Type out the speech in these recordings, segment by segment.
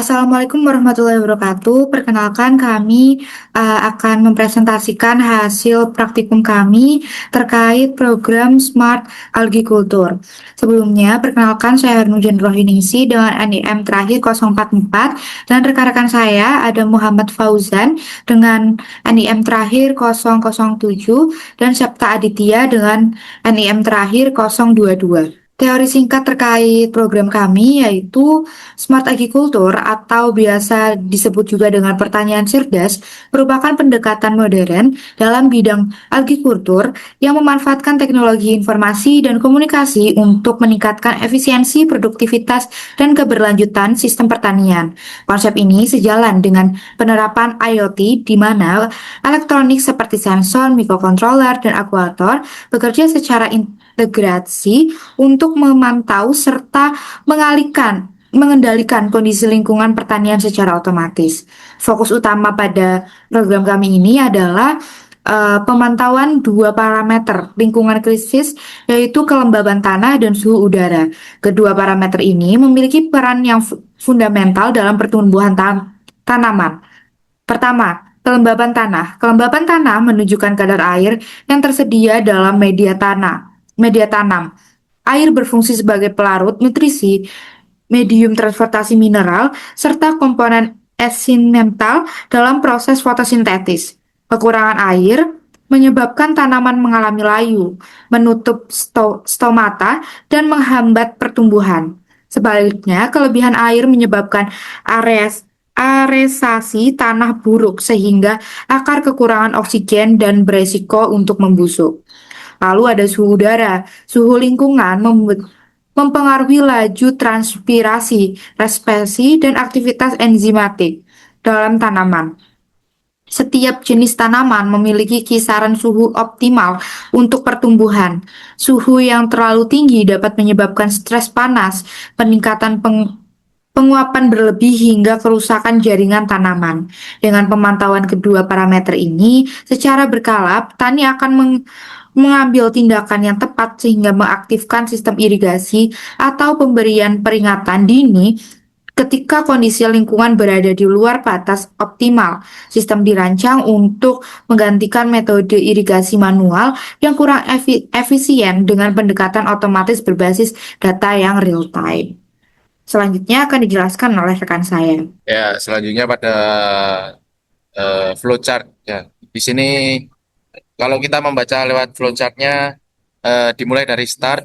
Assalamualaikum warahmatullahi wabarakatuh. Perkenalkan kami akan mempresentasikan hasil praktikum kami terkait program Smart Algiculture. Sebelumnya, perkenalkan saya Harnujan Rohiningsi dengan NIM terakhir 044 dan rekan-rekan saya ada Muhammad Fauzan dengan NIM terakhir 007 dan Septa Aditya dengan NIM terakhir 022. Teori singkat terkait program kami yaitu Smart Agriculture atau biasa disebut juga dengan pertanian cerdas merupakan pendekatan modern dalam bidang agrikultur yang memanfaatkan teknologi informasi dan komunikasi untuk meningkatkan efisiensi, produktivitas, dan keberlanjutan sistem pertanian. Konsep ini sejalan dengan penerapan IoT di mana elektronik seperti sensor, mikrokontroler, dan aktuator bekerja secara integrasi untuk memantau serta mengendalikan kondisi lingkungan pertanian secara otomatis. Fokus utama pada program kami ini adalah pemantauan dua parameter lingkungan krisis, yaitu kelembaban tanah dan suhu udara. Kedua parameter ini memiliki peran yang fundamental dalam pertumbuhan tanaman. Pertama, kelembaban tanah. Kelembaban tanah menunjukkan kadar air yang tersedia dalam media tanam. Air berfungsi sebagai pelarut nutrisi, medium transportasi mineral, serta komponen esensial dalam proses fotosintesis. Kekurangan air menyebabkan tanaman mengalami layu, menutup stomata, dan menghambat pertumbuhan. Sebaliknya, kelebihan air menyebabkan aresasi tanah buruk sehingga akar kekurangan oksigen dan beresiko untuk membusuk. Lalu ada suhu udara. Suhu lingkungan mempengaruhi laju transpirasi, respirasi, dan aktivitas enzimatik dalam tanaman. Setiap jenis tanaman memiliki kisaran suhu optimal untuk pertumbuhan. Suhu yang terlalu tinggi dapat menyebabkan stres panas, peningkatan penguapan berlebih hingga kerusakan jaringan tanaman. Dengan pemantauan kedua parameter ini secara berkala, petani akan mengambil tindakan yang tepat sehingga mengaktifkan sistem irigasi atau pemberian peringatan dini ketika kondisi lingkungan berada di luar batas optimal. Sistem dirancang untuk menggantikan metode irigasi manual yang kurang efisien dengan pendekatan otomatis berbasis data yang real time. Selanjutnya akan dijelaskan oleh rekan saya. Ya, selanjutnya pada flowchart ya. Di sini kalau kita membaca lewat flowchartnya dimulai dari start,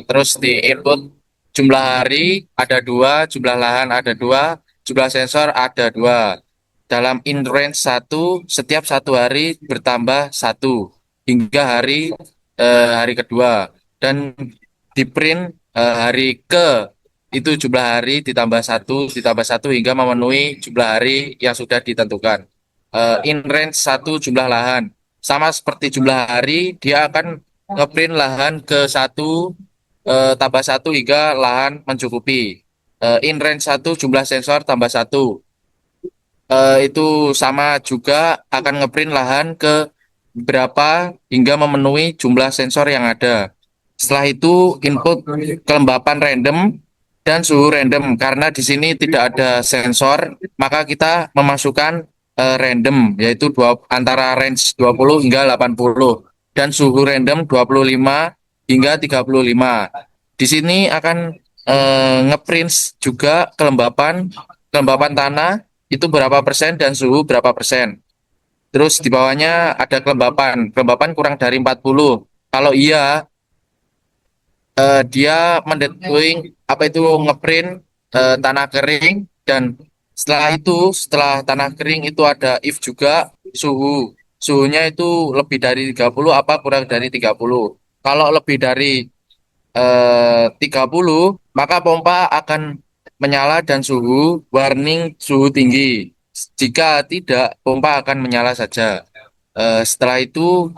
terus di input jumlah hari ada dua, jumlah lahan ada dua, jumlah sensor ada dua. Dalam in range satu, setiap satu hari bertambah satu hingga hari kedua, dan di print hari ke itu jumlah hari ditambah satu hingga memenuhi jumlah hari yang sudah ditentukan. In range satu jumlah lahan sama seperti jumlah hari, dia akan ngeprint lahan ke satu, tambah satu hingga lahan mencukupi. In range satu jumlah sensor tambah satu, itu sama juga akan ngeprint lahan ke berapa hingga memenuhi jumlah sensor yang ada. Setelah itu input kelembapan random dan suhu random. Karena di sini tidak ada sensor, maka kita memasukkan random, yaitu antara range 20 hingga 80 dan suhu random 25 hingga 35. Di sini akan ngeprint juga kelembapan tanah itu berapa persen dan suhu berapa persen. Terus di bawahnya ada kelembapan kurang dari 40. Kalau iya, dia mendetecting apa itu ngeprint tanah kering, dan setelah tanah kering itu ada if juga suhunya itu lebih dari 30 apa kurang dari 30. Kalau lebih dari 30, maka pompa akan menyala dan warning suhu tinggi. Jika tidak, pompa akan menyala saja. Setelah itu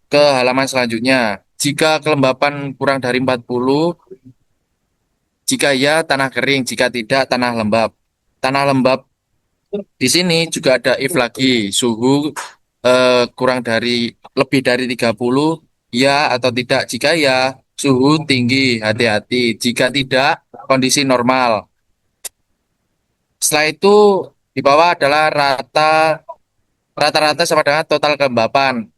ke halaman selanjutnya. Jika kelembapan kurang dari 40, jika ya tanah kering, jika tidak tanah lembab. Tanah lembab di sini juga ada if lagi, suhu kurang dari lebih dari 30, ya atau tidak. Jika ya, suhu tinggi, hati-hati. Jika tidak, kondisi normal. Setelah itu di bawah adalah rata-rata sama dengan total kelembapan.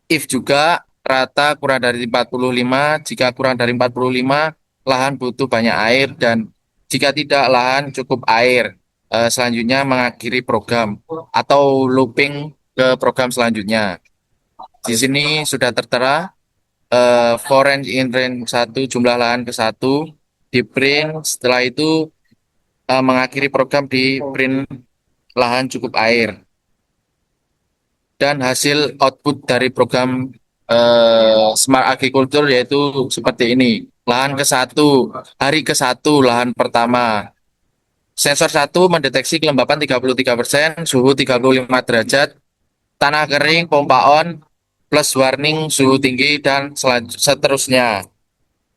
If juga rata kurang dari 45, jika kurang dari 45, lahan butuh banyak air dan jika tidak lahan cukup air. Selanjutnya mengakhiri program atau looping ke program selanjutnya. Di sini sudah tertera for range in range 1 jumlah lahan ke 1 di print, setelah itu mengakhiri program di print lahan cukup air. Dan hasil output dari program Smart Agriculture yaitu seperti ini. Lahan ke satu, hari ke satu, lahan pertama. Sensor satu mendeteksi kelembapan 33%, suhu 35 derajat, tanah kering, pompa on, plus warning suhu tinggi, dan seterusnya.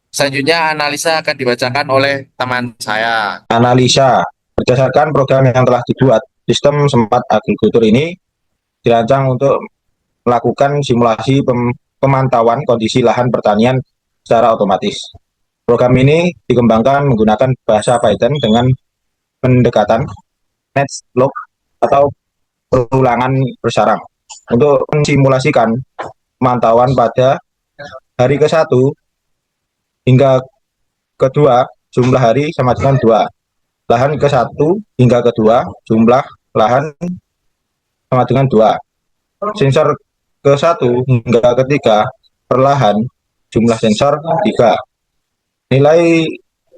Selanjutnya analisa akan dibacakan oleh teman saya. Analisa berdasarkan program yang telah dibuat, sistem Smart Agriculture ini dirancang untuk melakukan simulasi pemantauan kondisi lahan pertanian secara otomatis. Program ini dikembangkan menggunakan bahasa Python dengan pendekatan match log atau perulangan bersarang untuk mensimulasikan pemantauan pada hari ke-1 hingga kedua jumlah hari sama dengan 2. Lahan ke-1 hingga kedua jumlah lahan sama dengan 2. Sensor ke-1 hingga ketiga perlahan jumlah sensor 3. Nilai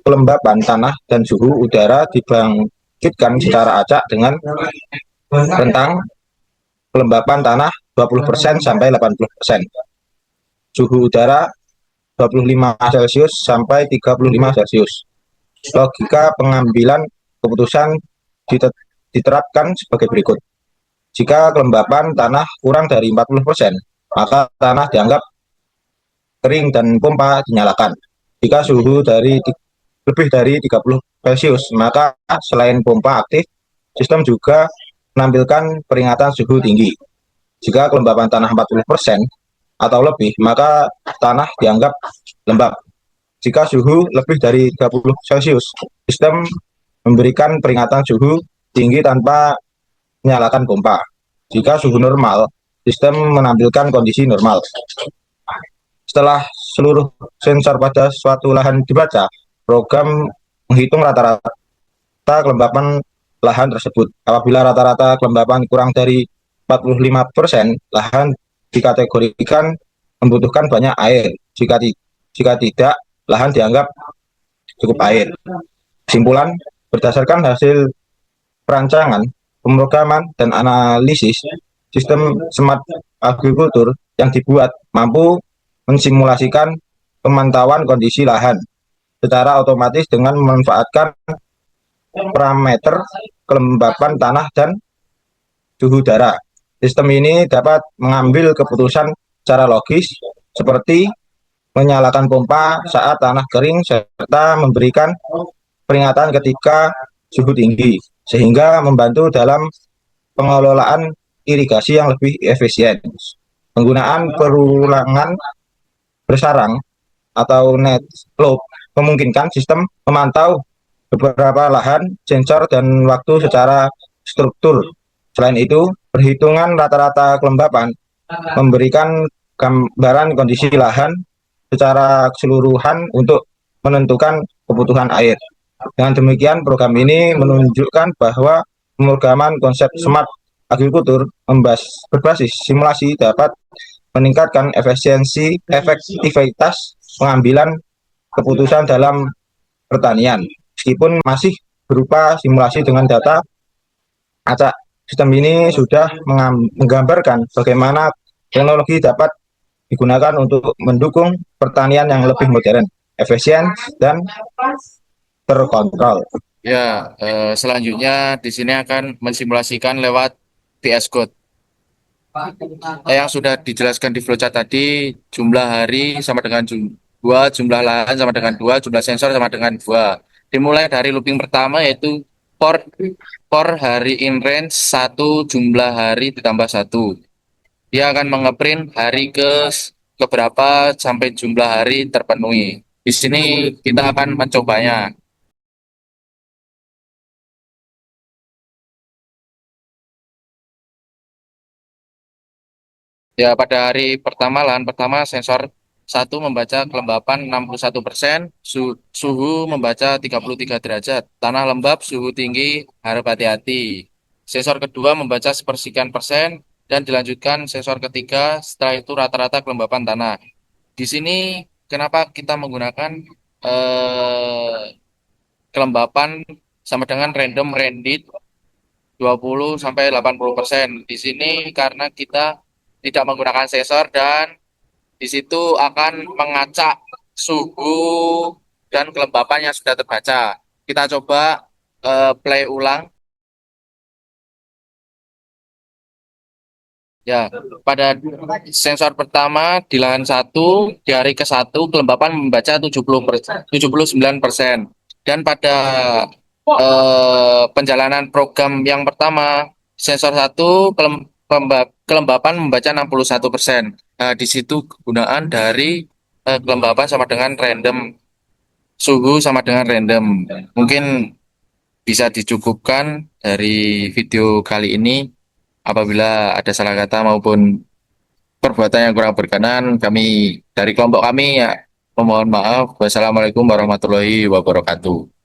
kelembapan tanah dan suhu udara dibangkitkan secara acak dengan rentang kelembapan tanah 20% sampai 80%. Suhu udara 25 Celcius sampai 35 Celcius. Logika pengambilan keputusan diterapkan sebagai berikut. Jika kelembapan tanah kurang dari 40%, maka tanah dianggap kering dan pompa dinyalakan. Jika suhu lebih dari 30 Celcius, maka selain pompa aktif, sistem juga menampilkan peringatan suhu tinggi. Jika kelembapan tanah 40% atau lebih, maka tanah dianggap lembab. Jika suhu lebih dari 30 Celcius, sistem memberikan peringatan suhu tinggi tanpa menyalakan pompa. Jika suhu normal, sistem menampilkan kondisi normal. Setelah seluruh sensor pada suatu lahan dibaca, program menghitung rata-rata kelembapan lahan tersebut. Apabila rata-rata kelembapan kurang dari 45%, lahan dikategorikan membutuhkan banyak air. Jika tidak, lahan dianggap cukup air. Kesimpulan, berdasarkan hasil perancangan, pemrograman, dan analisis, sistem Smart Agriculture yang dibuat mampu mensimulasikan pemantauan kondisi lahan secara otomatis dengan memanfaatkan parameter kelembapan tanah dan suhu udara. Sistem ini dapat mengambil keputusan secara logis seperti menyalakan pompa saat tanah kering serta memberikan peringatan ketika suhu tinggi, sehingga membantu dalam pengelolaan irigasi yang lebih efisien. Penggunaan perulangan bersarang atau net loop memungkinkan sistem memantau beberapa lahan, sensor, dan waktu secara struktur. Selain itu, perhitungan rata-rata kelembapan memberikan gambaran kondisi lahan secara keseluruhan untuk menentukan kebutuhan air. Dengan demikian, program ini menunjukkan bahwa pemrograman konsep smart agriculture berbasis simulasi dapat meningkatkan efisiensi, efektivitas pengambilan keputusan dalam pertanian. Meskipun masih berupa simulasi dengan data acak, sistem ini sudah menggambarkan bagaimana teknologi dapat digunakan untuk mendukung pertanian yang lebih modern, efisien, dan terkontrol. Ya, selanjutnya di sini akan mensimulasikan lewat VS Code. Yang sudah dijelaskan di flowchart tadi, jumlah hari sama dengan 2, jumlah lahan sama dengan 2, jumlah sensor sama dengan 2. Dimulai dari looping pertama yaitu for, for hari in range 1 jumlah hari ditambah 1. Dia akan mengeprint hari ke berapa sampai jumlah hari terpenuhi. Di sini kita akan mencobanya. Ya, pada hari pertama, lahan pertama sensor 1 membaca kelembapan 61%, suhu membaca 33 derajat, tanah lembab, suhu tinggi, harap hati-hati. Sensor kedua membaca sepersekian persen, dan dilanjutkan sensor ketiga, setelah itu rata-rata kelembapan tanah. Di sini kenapa kita menggunakan eh, kelembapan sama dengan random rendit 20 sampai 80%. Di sini karena kita tidak menggunakan sensor dan di situ akan mengacak suhu dan kelembapan yang sudah terbaca. Kita coba play ulang. Ya, pada sensor pertama di lahan 1 di hari ke-1 kelembapan membaca 79%. Dan pada penjalanan program yang pertama sensor 1 kelembapan membaca 61%. Nah, di situ kegunaan dari kelembapan sama dengan random, suhu sama dengan random. Mungkin bisa dicukupkan dari video kali ini. Apabila ada salah kata maupun perbuatan yang kurang berkenan, kami dari kelompok kami ya memohon maaf. Wassalamualaikum warahmatullahi wabarakatuh.